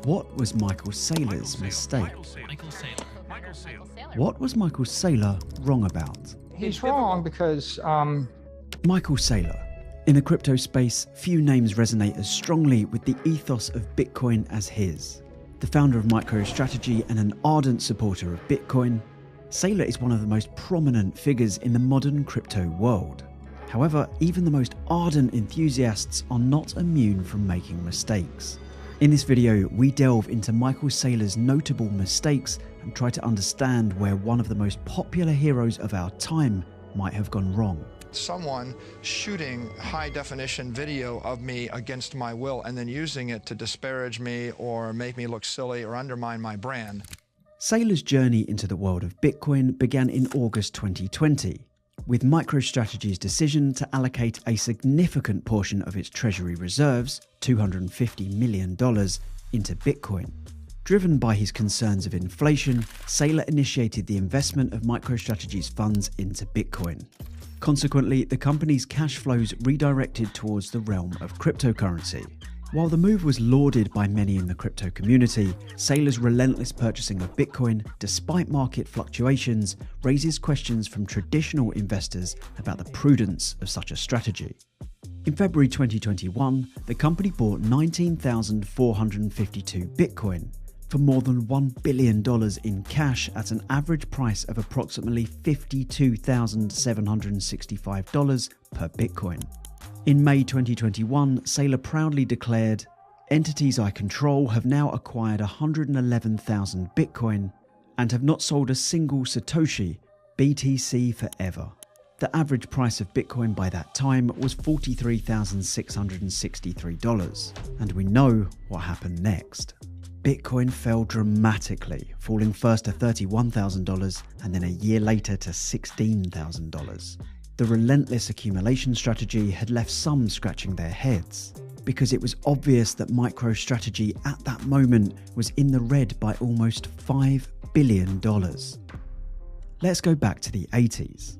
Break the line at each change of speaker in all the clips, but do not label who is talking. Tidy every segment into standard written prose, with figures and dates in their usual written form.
What was Michael Saylor's mistake? What was Michael Saylor wrong about?
He's wrong because...
Michael Saylor. In the crypto space, few names resonate as strongly with the ethos of Bitcoin as his. The founder of MicroStrategy and an ardent supporter of Bitcoin, Saylor is one of the most prominent figures in the modern crypto world. However, even the most ardent enthusiasts are not immune from making mistakes. In this video, we delve into Michael Saylor's notable mistakes and try to understand where one of the most popular heroes of our time might have gone wrong.
Someone shooting high-definition video of me against my will and then using it to disparage me or make me look silly or undermine my brand.
Saylor's journey into the world of Bitcoin began in August 2020, with MicroStrategy's decision to allocate a significant portion of its treasury reserves, $250 million, into Bitcoin. Driven by his concerns of inflation, Saylor initiated the investment of MicroStrategy's funds into Bitcoin. Consequently, the company's cash flows redirected towards the realm of cryptocurrency. While the move was lauded by many in the crypto community, Saylor's relentless purchasing of Bitcoin, despite market fluctuations, raises questions from traditional investors about the prudence of such a strategy. In February 2021, the company bought 19,452 Bitcoin for more than $1 billion in cash at an average price of approximately $52,765 per Bitcoin. In May 2021, Saylor proudly declared, "Entities I control have now acquired 111,000 Bitcoin and have not sold a single Satoshi, BTC forever." The average price of Bitcoin by that time was $43,663, and we know what happened next. Bitcoin fell dramatically, falling first to $31,000 and then a year later to $16,000. The relentless accumulation strategy had left some scratching their heads, because it was obvious that MicroStrategy at that moment was in the red by almost $5 billion. Let's go back to the 80s.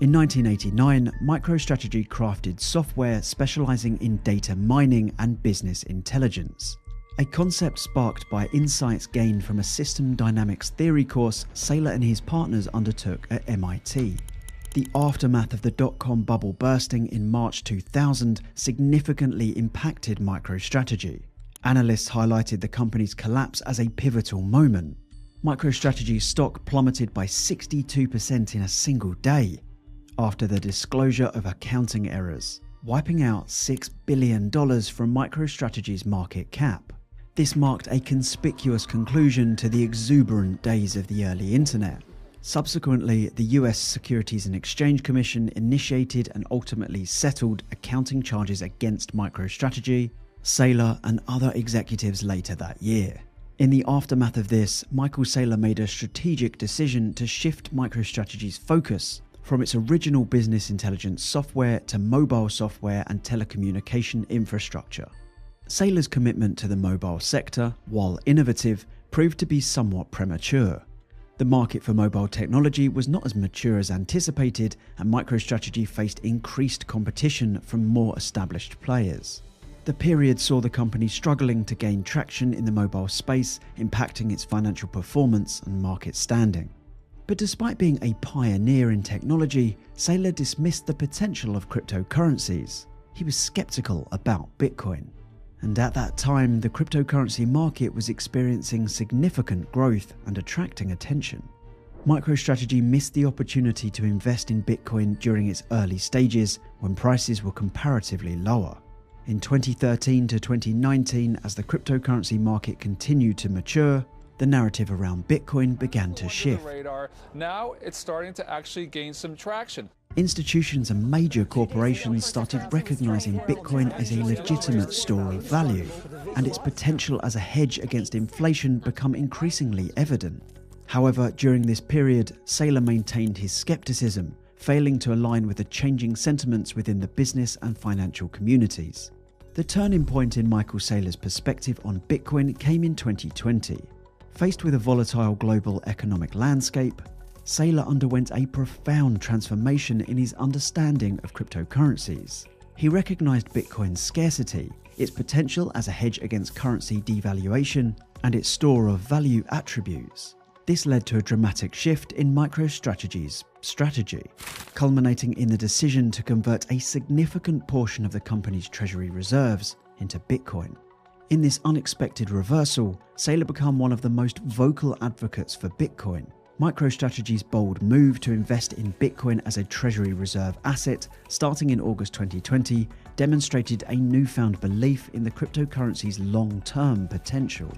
In 1989, MicroStrategy crafted software specializing in data mining and business intelligence, a concept sparked by insights gained from a system dynamics theory course Saylor and his partners undertook at MIT. The aftermath of the dot-com bubble bursting in March 2000 significantly impacted MicroStrategy. Analysts highlighted the company's collapse as a pivotal moment. MicroStrategy's stock plummeted by 62% in a single day after the disclosure of accounting errors, wiping out $6 billion from MicroStrategy's market cap. This marked a conspicuous conclusion to the exuberant days of the early internet. Subsequently, the US Securities and Exchange Commission initiated and ultimately settled accounting charges against MicroStrategy, Saylor, and other executives later that year. In the aftermath of this, Michael Saylor made a strategic decision to shift MicroStrategy's focus from its original business intelligence software to mobile software and telecommunication infrastructure. Saylor's commitment to the mobile sector, while innovative, proved to be somewhat premature. The market for mobile technology was not as mature as anticipated, and MicroStrategy faced increased competition from more established players. The period saw the company struggling to gain traction in the mobile space, impacting its financial performance and market standing. But despite being a pioneer in technology, Saylor dismissed the potential of cryptocurrencies. He was skeptical about Bitcoin. And at that time, the cryptocurrency market was experiencing significant growth and attracting attention. MicroStrategy missed the opportunity to invest in Bitcoin during its early stages when prices were comparatively lower. In 2013 to 2019, as the cryptocurrency market continued to mature, the narrative around Bitcoin began to shift.
Now it's starting to actually gain some traction.
Institutions and major corporations started recognizing Bitcoin as a legitimate store of value, and its potential as a hedge against inflation became increasingly evident. However, during this period, Saylor maintained his skepticism, failing to align with the changing sentiments within the business and financial communities. The turning point in Michael Saylor's perspective on Bitcoin came in 2020. Faced with a volatile global economic landscape, Saylor underwent a profound transformation in his understanding of cryptocurrencies. He recognized Bitcoin's scarcity, its potential as a hedge against currency devaluation, and its store of value attributes. This led to a dramatic shift in MicroStrategy's strategy, culminating in the decision to convert a significant portion of the company's treasury reserves into Bitcoin. In this unexpected reversal, Saylor became one of the most vocal advocates for Bitcoin. MicroStrategy's bold move to invest in Bitcoin as a treasury reserve asset starting in August 2020 demonstrated a newfound belief in the cryptocurrency's long-term potential.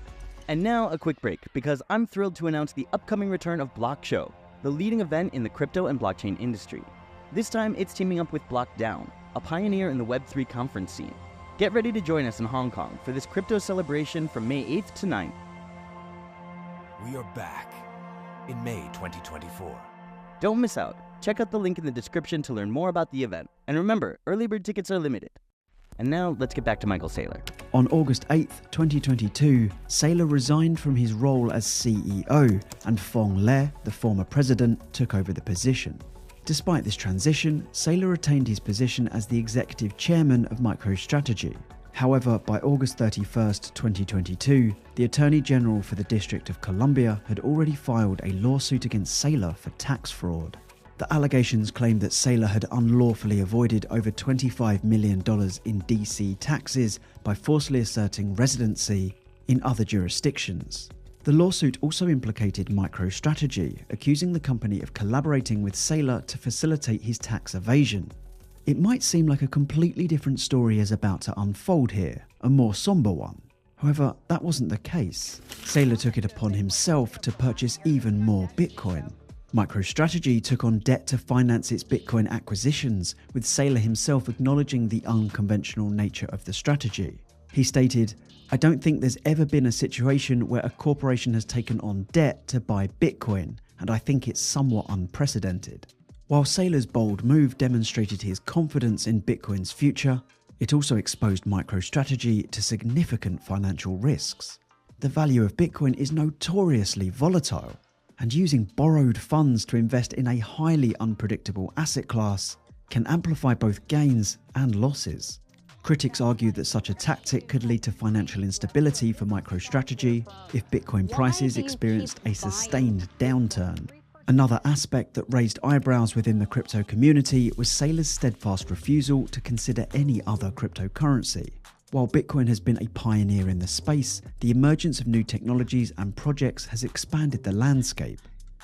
And now a quick break, because I'm thrilled to announce the upcoming return of BlockShow, the leading event in the crypto and blockchain industry. This time it's teaming up with BlockDown, a pioneer in the Web3 conference scene. Get ready to join us in Hong Kong for this crypto celebration from May 8th to 9th.
We are back in May 2024.
Don't miss out. Check out the link in the description to learn more about the event. And remember, early bird tickets are limited. And now let's get back to Michael Saylor.
On August 8th, 2022, Saylor resigned from his role as CEO, and Phong Le, the former president, took over the position. Despite this transition, Saylor retained his position as the executive chairman of MicroStrategy. However, by August 31st, 2022, the Attorney General for the District of Columbia had already filed a lawsuit against Saylor for tax fraud. The allegations claimed that Saylor had unlawfully avoided over $25 million in DC taxes by falsely asserting residency in other jurisdictions. The lawsuit also implicated MicroStrategy, accusing the company of collaborating with Saylor to facilitate his tax evasion. It might seem like a completely different story is about to unfold here, a more somber one. However, that wasn't the case. Saylor took it upon himself to purchase even more Bitcoin. MicroStrategy took on debt to finance its Bitcoin acquisitions, with Saylor himself acknowledging the unconventional nature of the strategy. He stated, "I don't think there's ever been a situation where a corporation has taken on debt to buy Bitcoin, and I think it's somewhat unprecedented." While Saylor's bold move demonstrated his confidence in Bitcoin's future, it also exposed MicroStrategy to significant financial risks. The value of Bitcoin is notoriously volatile, and using borrowed funds to invest in a highly unpredictable asset class can amplify both gains and losses. Critics argue that such a tactic could lead to financial instability for MicroStrategy if Bitcoin prices experienced a sustained downturn. Another aspect that raised eyebrows within the crypto community was Saylor's steadfast refusal to consider any other cryptocurrency. While Bitcoin has been a pioneer in the space, the emergence of new technologies and projects has expanded the landscape.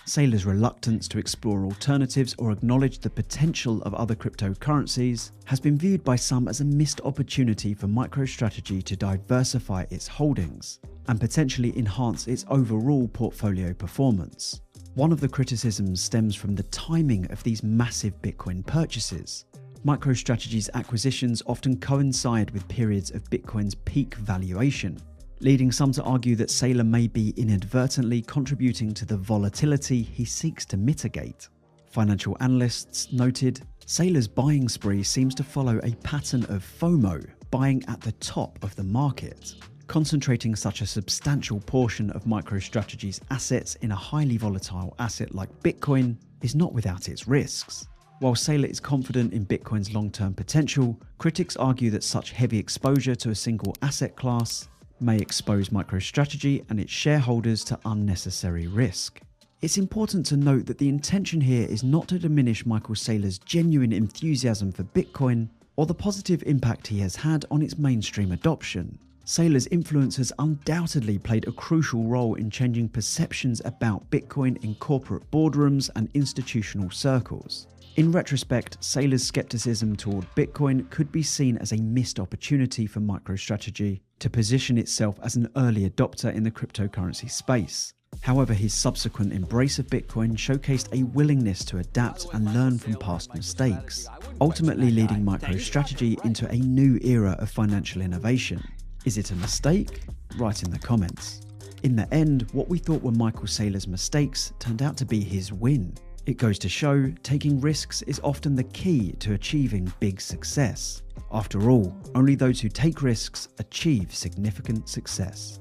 Saylor's reluctance to explore alternatives or acknowledge the potential of other cryptocurrencies has been viewed by some as a missed opportunity for MicroStrategy to diversify its holdings and potentially enhance its overall portfolio performance. One of the criticisms stems from the timing of these massive Bitcoin purchases. MicroStrategy's acquisitions often coincide with periods of Bitcoin's peak valuation, leading some to argue that Saylor may be inadvertently contributing to the volatility he seeks to mitigate. Financial analysts noted, Saylor's buying spree seems to follow a pattern of FOMO, buying at the top of the market. Concentrating such a substantial portion of MicroStrategy's assets in a highly volatile asset like Bitcoin is not without its risks. While Saylor is confident in Bitcoin's long-term potential, critics argue that such heavy exposure to a single asset class may expose MicroStrategy and its shareholders to unnecessary risk. It's important to note that the intention here is not to diminish Michael Saylor's genuine enthusiasm for Bitcoin or the positive impact he has had on its mainstream adoption. Saylor's influence has undoubtedly played a crucial role in changing perceptions about Bitcoin in corporate boardrooms and institutional circles. In retrospect, Saylor's skepticism toward Bitcoin could be seen as a missed opportunity for MicroStrategy to position itself as an early adopter in the cryptocurrency space. However, his subsequent embrace of Bitcoin showcased a willingness to adapt and learn from past mistakes, ultimately leading MicroStrategy into a new era of financial innovation. Is it a mistake? Write in the comments. In the end, what we thought were Michael Saylor's mistakes turned out to be his win. It goes to show, taking risks is often the key to achieving big success. After all, only those who take risks achieve significant success.